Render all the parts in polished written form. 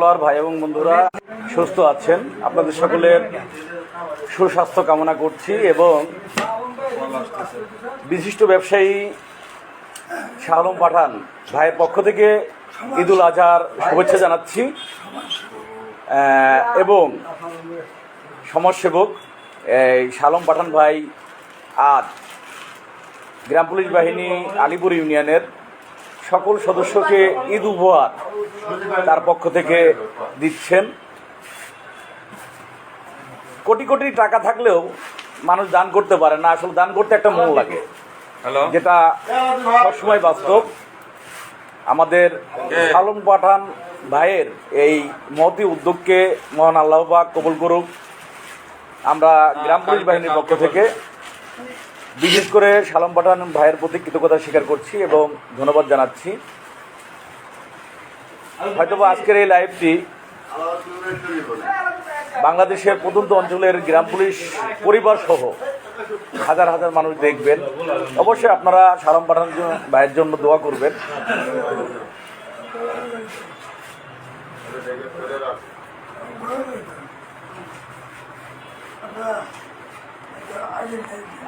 Follower ভাই এবং বন্ধুরা সুস্থ আছেন, আপনাদের সকলের সুস্বাস্থ্য কামনা করছি এবং বিশিষ্ট ব্যবসায়ী শাহ আলম পাঠান ভাইয়ের পক্ষ থেকে ঈদুল আজহার শুভেচ্ছা জানাচ্ছি এবং সমাজসেবক শাহ আলম পাঠান ভাই আজ গ্রাম পুলিশ বাহিনী আলিপুর ইউনিয়নের সকল সদস্যকে ঈদ উপহার তার পক্ষ থেকে দিচ্ছেন। কোটি কোটি টাকা থাকলেও মানুষ দান করতে পারে না, আসলে দান করতে একটা মন লাগে, যেটা সবসময় বাস্তব। আমাদের আলম পাঠান ভাইয়ের এই মহতি উদ্যোগকে মহান আল্লাহ পাক কবুল করুক। আমরা গ্রাম পুলিশ বাহিনীর পক্ষ থেকে বিশেষ করে শালম পাঠান ভাইয়ের প্রতি কৃতজ্ঞতা স্বীকার করছি এবং ধন্যবাদ জানাচ্ছি। হয়তোবা আজকের এই লাইভটি বাংলাদেশের প্রত্যন্ত অঞ্চলের গ্রাম পুলিশ পরিবার সহ হাজার হাজার মানুষ দেখবেন। অবশ্যই আপনারা শালম পাঠান ভাইয়ের জন্য দোয়া করবেন।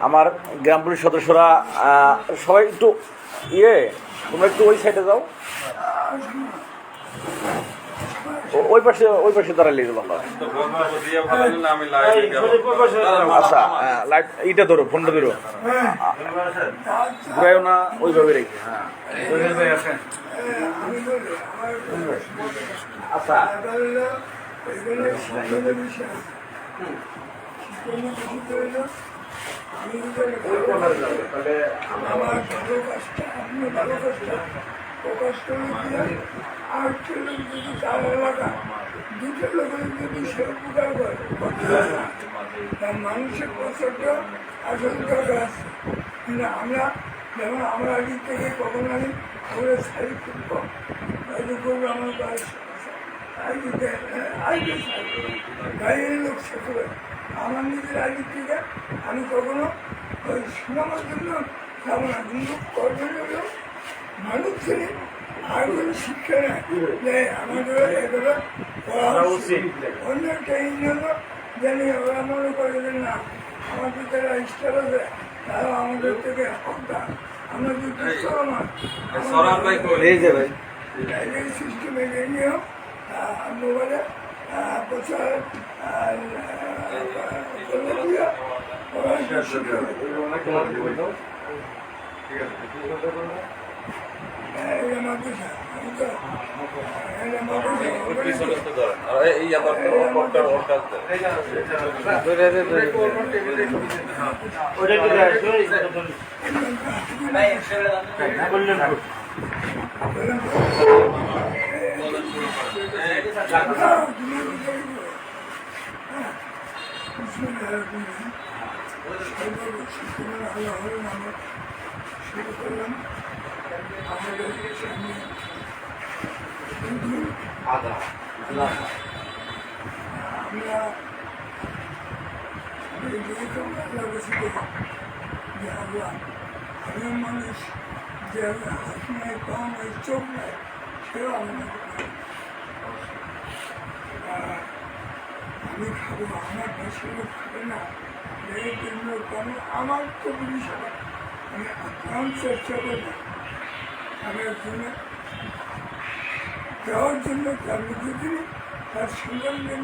আমার গ্রাম পুলিশ সদস্যরা সবাই একটু তোমরা একটু ওই সাইডে যাও, ওই পাশে দাঁড়ালে ভালো। আচ্ছা, লাইট এইটা ধরো, ফোনটা ধরো, ঘুরাইও না, ওইভাবে রেখে। আচ্ছা, আমার ভালো কাজটা আপনি ভালো কাজটা প্রকাশ করে দিয়ে আরেকটা লোক যদি তার এলাকা দুটো লোকের যদি সে উপকার করে তার মানুষের প্রচারটা আসল দরকার আছে। কিন্তু আমরা যেমন আমরা দিক থেকে কখন আমি ওরা শাড়ি করবো করবো আমার বয়স গাড়ির লোক শেখবে আমার নিজের আগে থেকে আমি কখনো ওই সুনামের জন্য যাবো না, কিন্তু করবেন মানুষ ছেলে আর কোনো শিক্ষা নেই আমাদের এগুলো করা উচিত। অন্য একটা জন্য জানি ওরা মনে করে না আমাদের যারা স্টার আছে তারা আমাদের থেকে হকদার। আমরা যদি সিস্টেমে নিয়েও মোবাইলে প্রচার শুরু করলাম আমাদের আমরা যেরকম যে আমরা সাধারণ মানুষ যে হাত নেয় কম হয় চোখ নেয় সেও আমরা আমি খাবো আমার পাশে লোক খাবে না এর জন্য কেন আমার তো জিনিস আমি আপ্রাণ চেষ্টা করি আমি একজনে দেওয়ার জন্য তার মধ্যে দিন তার সন্ধান দিন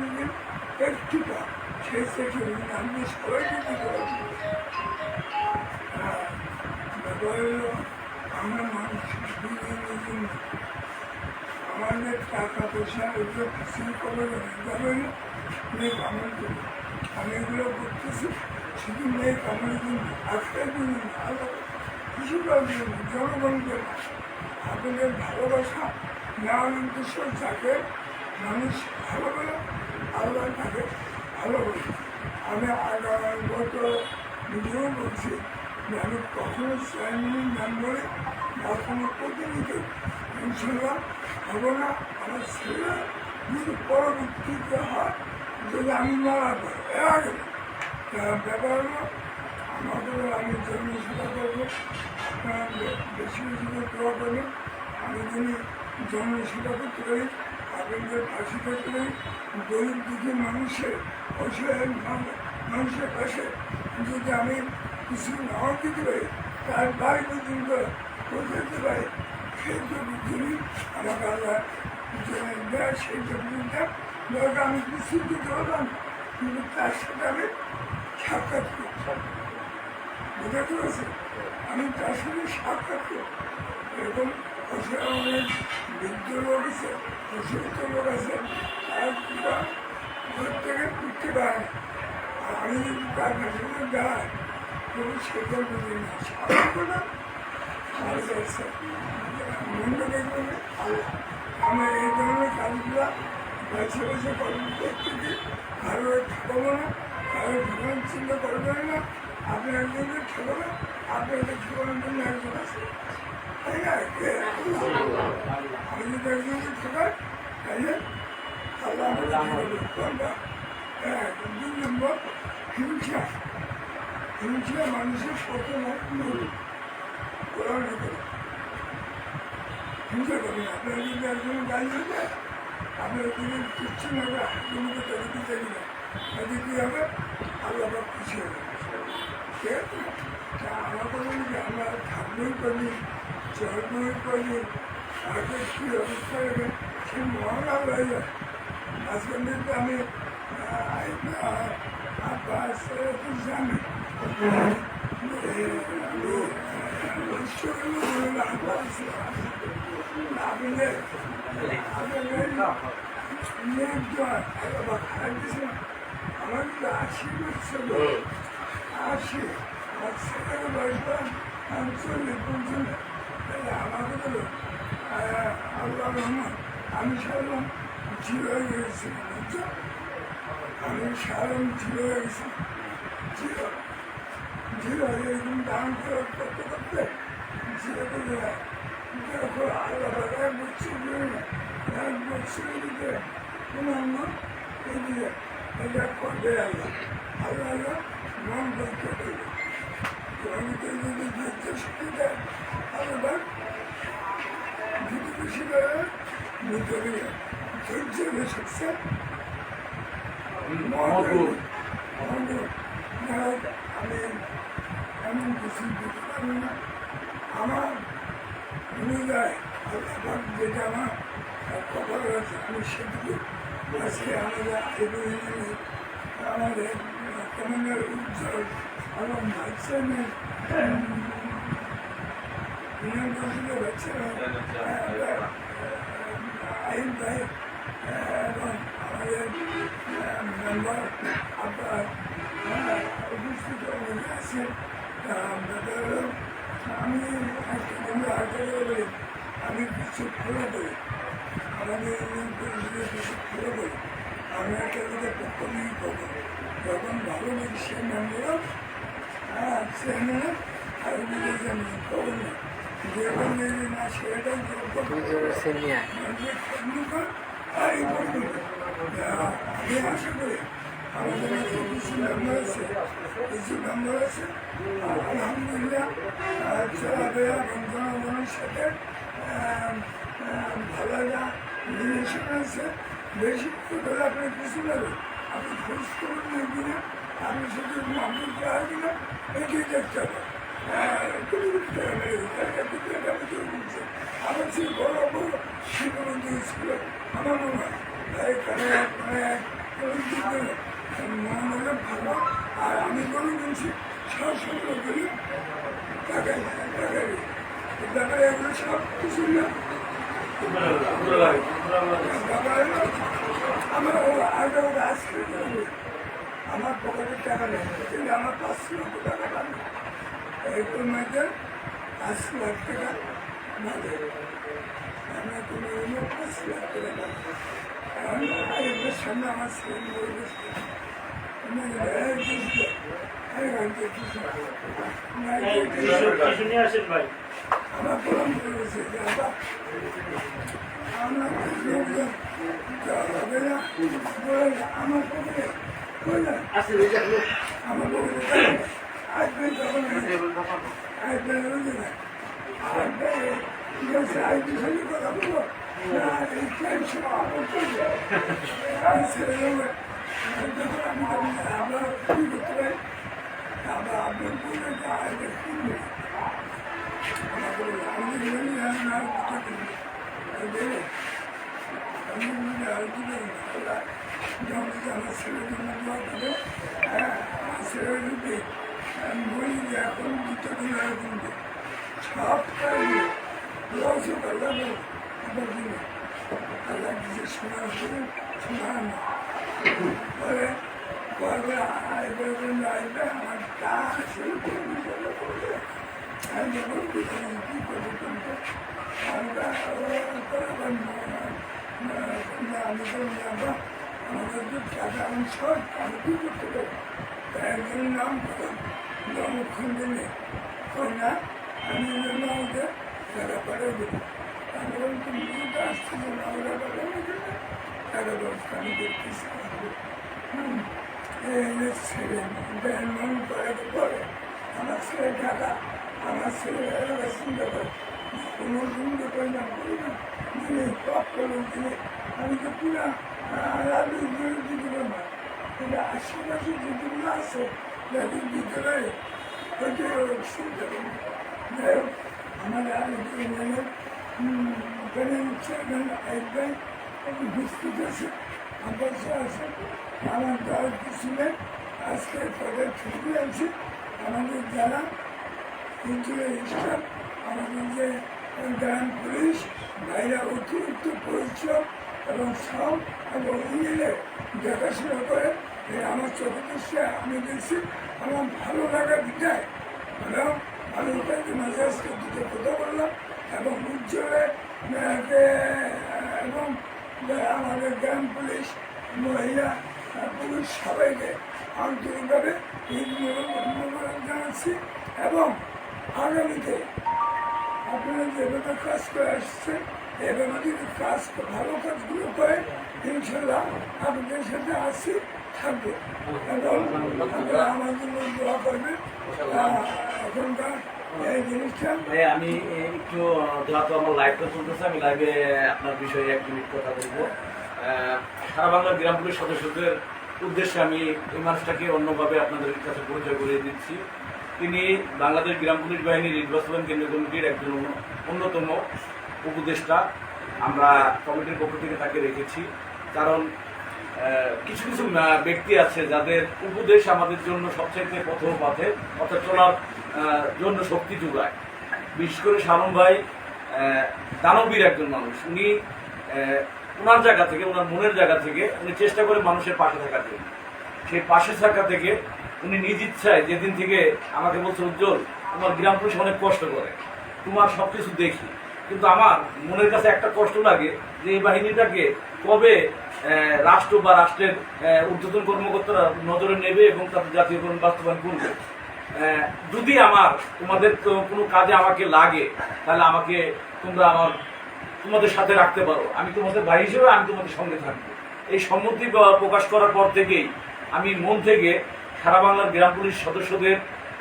একটুটা সেই থেকে আমি সবাইকে দিতে ব্যাপার হলো আমরা মানুষ জন্য আমাদের টাকা পয়সা এগুলো ফসল করে যাবে না মেয়ে কামড় দেবে। আমি এগুলো করতেছি শুধু মেয়ে কামড়ের জন্য একটাই জন্য আলাদা কিছু করার জন্য জনগণকে আপনাদের ভালোবাসা নেওয়ার উদ্দেশ্য যাকে মানুষ ভালো বলে আল্লাহ তাকে ভালো বলে। আমি গত ভিডিও বলছি যে আমি কখনো চেয়ারম্যান মেম্বারে বা কোনো প্রতিনিধি ইনশাল্লাহ হব না। আমার ছেলে যদি পরবর্তীতে হয় যদি আমি মারা যাই এর আগে ব্যাপার হলো আমাদের আমি জন্মসেবা করবো, আপনারা বেশি বেশি করে দোয়া করবেন আমি যদি জন্মসেবা করতে পারি আপনাদের ফাঁসি থাকলে গরিব দুঃখী মানুষের অসহায় মানুষের পাশে যদি আমি কিছু নাও দিতে পারি তার ভাই পর্যন্ত করতে পারি সেই জন্য আমাকে আল্লাহ দেয় সেই জন্য দরকার আমি কিছু দিতে পারলাম কিন্তু তার সাথে আমি সাক্ষাৎ করি বুঝতে পারছি আমি তার সাথে সাক্ষাৎ করি এরকম অনেক বৃদ্ধ লোক আছে অসুস্থ লোক আছে তার ঘর থেকে উঠতে পারে আর আমি যদি তার কাছে যাই তবু সেটা বুঝি না সাক্ষাৎ মনে দেখবেন আমার এই ধরনের কাজগুলো বেছে বেছে করতে থেকে কারো ঠকাবো না কারো ঠকান চিন্তা করবেন না আপনি একজনকে ঠকাবেন আপনি এটা ঠকানোর জন্য একজন আছে তাই না আমি যদি একজনকে ঠকাই তাইলে আল্লাহ আমাদের 2 নম্বর হিংসা হিংসা মানুষের শত কোরআন হিংসা করবেন আপনারা যদি একজন গাড়ি হবে আপনারা যদি কিচ্ছু না হবে আপনাকে তৈরি দিতে না তাতে কী হবে আল্লাহ খুশি হবে ঠিক আছে আমরা বলি যে আমরা থাকবেই করি চলবেই করি আগে কী অবস্থা হবে সে মহঙ্গা হয়ে যায় আজকের দিনটা আমি জানি আমার 80 বছর 80 আমার ছেলের বয়স 40 আমাকে বলো আল্লাহ রহমান আমি সারলাম জিরো হয়ে গেছিলাম আমি সারলাম জিরো হয়ে গেছিলাম জিরো এরকম দান করতে করতে জিরো করে যখন আল্লাহ এক বছর এক বছরের দিকে কোনো এদিকে এটা করবে আল্লাহ আল্লাহ আল্লাহ মন করতে দেবে জমিতে যদি দেখতে শিখে দেয় আল্লাহ যদি বেশি করে ভিতরে ধৈর্য শিখছে আমি এমন কিছু দিতে পারি না আমার অনুযায়ী আল্লাহ যেটা আমার কপাল আছে আমি সেদিকে আজকে আমাদের কমান্ডার উজ্জ্বল এবং ভাইসেনের আইন ভাই এবং আমাদের মেম্বার আপনার উপস্থিত আছে আমি আমি কিছু ফলো করি আমাদের কিছু ফলো করি আমি একটা দিকে পক্ষ নিয়ে করবো যখন ভালো লাগে সে মেম্বার সে মেয়ে আর দিকে আমি খবর নেই যেরকম না সেটাই আমি আশা করি আমাদের কিছু মেম্বার আছে আলহামদুলিল্লাহ চলাফেরা এবং জনগণের সাথে ভালো একটা রিলেশন আছে বেশি করে আপনি কিছু নেবেন আপনি খোঁজ করুন দিনে আপনি শুধু মামুল করা কিনা এটাই দেখতে হবে আমার সেই বড় বড় শিক্ষামন্ত্রী স্কুলে আমার মনে হয় মনে ভালো আর আমি কোনো বলছি সব করি টাকায় টাকায় এগুলো সব কিছু না আমার আগে ওরা আজকে আমার পকেটের টাকা নেই কিন্তু আমার 5 লক্ষ টাকা পাবে এরপর মধ্যে 80 লাখ টাকা পাবে আমি কোনো 5 লাখ টাকা পাবো আরেকটার সামনে আমার ছেলে মরে গেছে আমার প্রণাম করে গেছে আমার আমার পকেটে আমার পকেটে আসবেন তখন আসবেন আরেকটির সঙ্গে কথা বলবো না এই ক্যান্সার আমার করবে আর ছেড়ে দেবে যখন আমি আমরা কি করতে পারি আমরা আপনার বলে আগে কিনবে আমি বলি না দেবে আমি বলি আর দিবে যখন আমার ছেলে দিবে হ্যাঁ আমার ছেলে দিবে আমি বলি যে এখন 2 দিন আগে কিনবে সব খাইবে লসও আল্লাহ আবার দিবে আল্লাহ কিছু শোনা শুনে শোনা না পরে পরে আসবে আমার কাজ শুরু করবে আমি যখন কী করবো আমরা আমি তো আমরা আমাদের যে টাকা অংশ আমি কী করতে পারি একজন নাম করলাম জমক্ষণ দিনে না আমি জন্য আমাকে টাকা পাঠিয়ে দেবো আমি বললাম তুমি আসছে জন্য আমরা টাকা ব্যবস্থা আমি দেখতেছি এই ছেলে মন করাতে পরে আমার ছেলে টাকা আমার ছেলে চিন্তা করে কোনো চিন্তা করে না করি না দিনে টপ করে দিনে আমি তো পুরা আমি দিতে পারবো না কিন্তু আশেপাশে যেগুলো আছে যাদের দিতে পারে ওইটা চিন্তা করি যাই হোক আমাদের ওখানে একবার উপস্থিত আছে আদর্শ আছে আমার দেওয়ার কিছু নেই আজকে তাদের ছুটি আছে আমাদের যারা ইঞ্জিনিয়ার স্টাফ আমাদের যে গ্রাম পুলিশ ভাইরা অতিরিক্ত পরিশ্রম এবং সব এবং ইংরেজে দেখাশোনা করে আমার চতুর্দশে আমি দেখছি আমার ভালো লাগা বিদায় এবং আমি ওটাকে মাঝে আজকে দুটো কথা বললাম এবং উজ্জ্বলে এবং আমাদের গ্রাম পুলিশ মহিলা পুলিশ সবাইকে আন্তরিকভাবে ধন্যবাদ জানাচ্ছি এবং আগামীতে আপনারা যেভাবে কাজ করে আসছে এভাবে যদি কাজ ভালো কাজগুলো করে ইনশাল্লাহ আপনাদের সাথে আসি থাকবে এবং আপনারা আমার জন্য দোয়া করবেন এখনকার এই জিনিসটা আমি একটু যেহেতু আমার লাইভটা চলতেছে আমি লাইভে আপনার বিষয়ে 1 মিনিট কথা বলবো সারা বাংলার গ্রাম পুলিশ সদস্যদের উদ্দেশ্যে আমি এই মানুষটাকে অন্যভাবে আপনাদের কাছে পরিচয় করিয়ে দিচ্ছি তিনি বাংলাদেশ গ্রাম পুলিশ বাহিনীর রিট বাস্তবায়ন কেন্দ্রীয় কমিটির একজন অন্যতম উপদেষ্টা আমরা কমিটির পক্ষ থেকে তাকে রেখেছি কারণ কিছু কিছু ব্যক্তি আছে যাদের উপদেশ আমাদের জন্য সবচেয়ে প্রথম পথে চলার জন্য শক্তি যোগায় বিশেষ করে শালম ভাই দানবীর একজন মানুষ উনি ওনার জায়গা থেকে ওনার মনের জায়গা থেকে উনি চেষ্টা করে মানুষের পাশে থাকার জন্য সেই পাশে থাকা থেকে উনি নিজ ইচ্ছায় যেদিন থেকে আমাকে বলছে উজ্জ্বল তোমার গ্রাম পুলিশ অনেক কষ্ট করে তোমার সব কিছু দেখি কিন্তু আমার মনের কাছে একটা কষ্ট লাগে যে এই বাহিনীটাকে কবে রাষ্ট্র বা রাষ্ট্রের ঊর্ধ্বতন কর্মকর্তারা নজরে নেবে এবং তাদের জাতীয়করণ বাস্তবায়ন করবে যদি আমার তোমাদের কোনো কাজে আমাকে লাগে তাহলে আমাকে তোমরা তোমাদের সাথে রাখতে পারো আমি তোমাদের ভাই হিসেবে আমি তোমাদের সঙ্গে থাকবো এই সম্মতি প্রকাশ করার পর থেকেই আমি মন থেকে সারা বাংলার গ্রাম পুলিশ সদস্যদের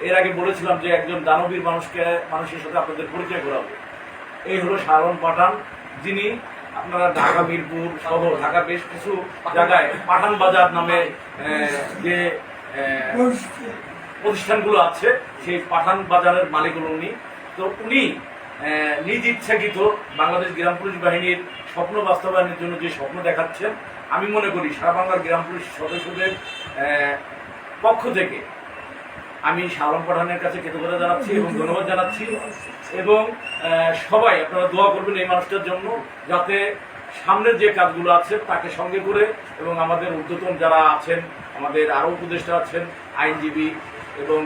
এর আগে বলেছিলাম যে একজন দানবীর মানুষের সাথে আপনাদের পরিচয় করাবো এই হলো শালম পাঠান যিনি আপনারা ঢাকা মিরপুর সহ ঢাকার বেশ কিছু জায়গায় পাঠান বাজার নামে যে প্রতিষ্ঠানগুলো আছে সেই পাঠান বাজারের মালিক উনি তো উনি নিজ ইচ্ছাকৃত বাংলাদেশ গ্রাম পুলিশ বাহিনীর স্বপ্ন বাস্তবায়নের জন্য যে স্বপ্ন দেখাচ্ছেন আমি মনে করি সারা বাংলার গ্রাম পুলিশ সদস্যদের পক্ষ থেকে আমি শালম পাঠানের কাছে কৃতজ্ঞতা জানাচ্ছি এবং ধন্যবাদ জানাচ্ছি এবং সবাই আপনারা দোয়া করবেন এই মানুষটার জন্য যাতে সামনের যে কাজগুলো আছে তাকে সঙ্গে করে এবং আমাদের ঊর্ধ্বতন যারা আছেন আমাদের আরও উপদেষ্টা আছেন আইনজীবী এবং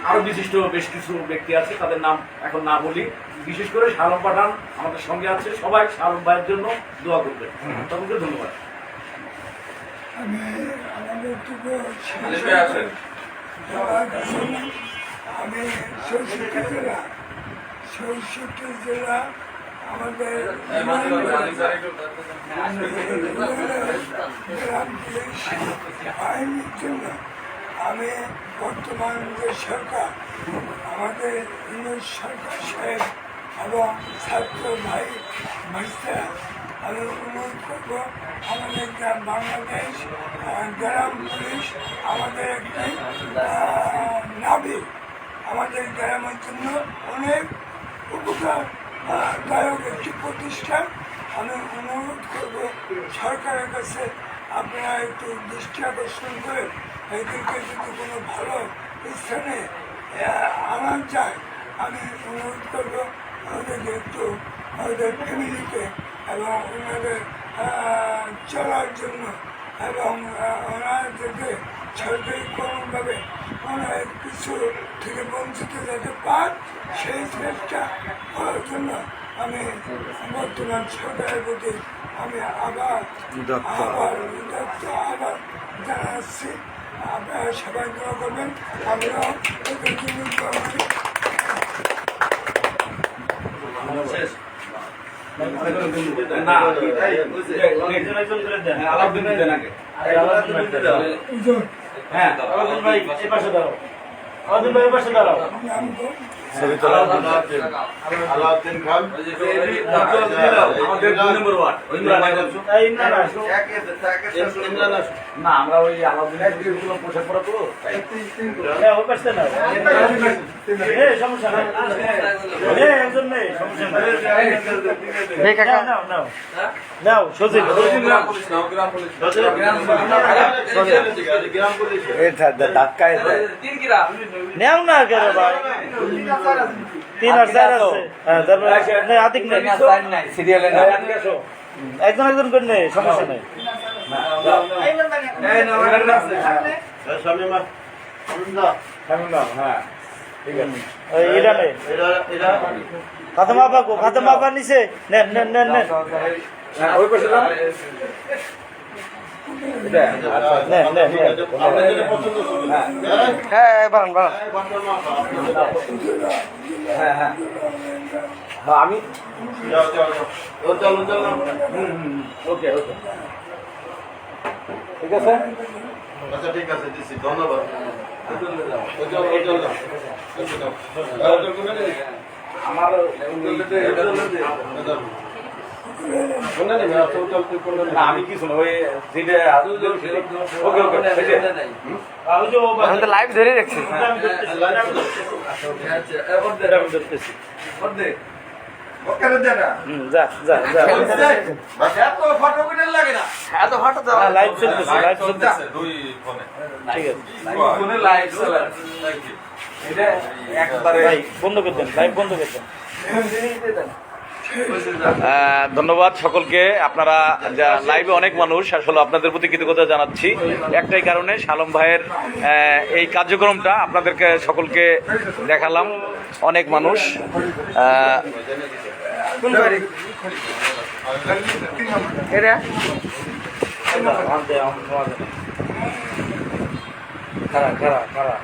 আরও বিশিষ্ট বেশ কিছু ব্যক্তি আছে তাদের নাম এখন না বলি বিশেষ করে শালম পাঠান আমাদের সঙ্গে আছে সবাই শালম ভাইয়ের জন্য দোয়া করবেন সকলকে ধন্যবাদ আমি আমাদের আমি ৬৬ জেলা আমাদের আইনের জন্য আমি বর্তমান যে সরকার আমাদের সরকার সাহেব এবং ছাত্র ভাই ভাইস্তারা আমি অনুরোধ করবো আমাদের বাংলাদেশ গ্রাম পুলিশ আমাদের একটি নাবি আমাদের গ্রামের জন্য অনেক উপকার দায়ক একটি প্রতিষ্ঠান। আমি অনুরোধ করব সরকারের কাছে আপনারা একটু দৃষ্টি আকর্ষণ করে এদেরকে যদি কোনো ভালো স্থানে আনা যায় আমি অনুরোধ করব ওদেরকে একটু ওদের ফ্যামিলিকে এবং ওনাদের চলার জন্য এবং ওনাদেরকে সরকারি কোনোভাবে অনেক কিছু থেকে বঞ্চিত যাতে পান সেই চেষ্টা করার জন্য আমি বর্তমান সরকারের প্রতি আমি আবার জানাচ্ছি। আপনারা সবাই দোয়া করবেন, আমরাও এদের জন্য দোয়া করি। আলাউদ্দিন খান আমাদের 2 নম্বর ওয়ার্ড না আমরা ওই আলাউদ্দিনের পোশাক পরা তো সমস্যা নাই নাও সজিল নেও না কেন ভাই 3 আর 4 আছে হ্যাঁ তারপরে আতিক নেই সিরিয়ালে একজন একজন করে নেই সমস্যা নেই হ্যাঁ ঠিক আছে এটা নেই ফাতেমা আপা ফাতেমা আপা নিচে নেন নেন নেন নেন ওই পাশে যান নেন নেন হ্যাঁ হ্যাঁ আমি ওকে ওকে ঠিক আছে আচ্ছা ঠিক আছে দিচ্ছি ধন্যবাদ আমার না আমি কি শুনো ওই ওকে ওকে লাইভ ধরে রাখছি যা যা যা লাইভ চলতেছে লাইভ চলতেছে ঠিক আছে একবারে ভাই বন্ধ করে দেন লাইভ বন্ধ করে দেন ধন্যবাদ সকলকে। আপনারা যা লাইভে অনেক মানুষ, আসলে আপনাদের প্রতি কৃতজ্ঞতা জানাচ্ছি একটাই কারণে, শালম ভাইয়ের এই কার্যক্রমটা আপনাদেরকে সকলকে দেখালাম। অনেক মানুষ খারাপ খারাপ খারাপ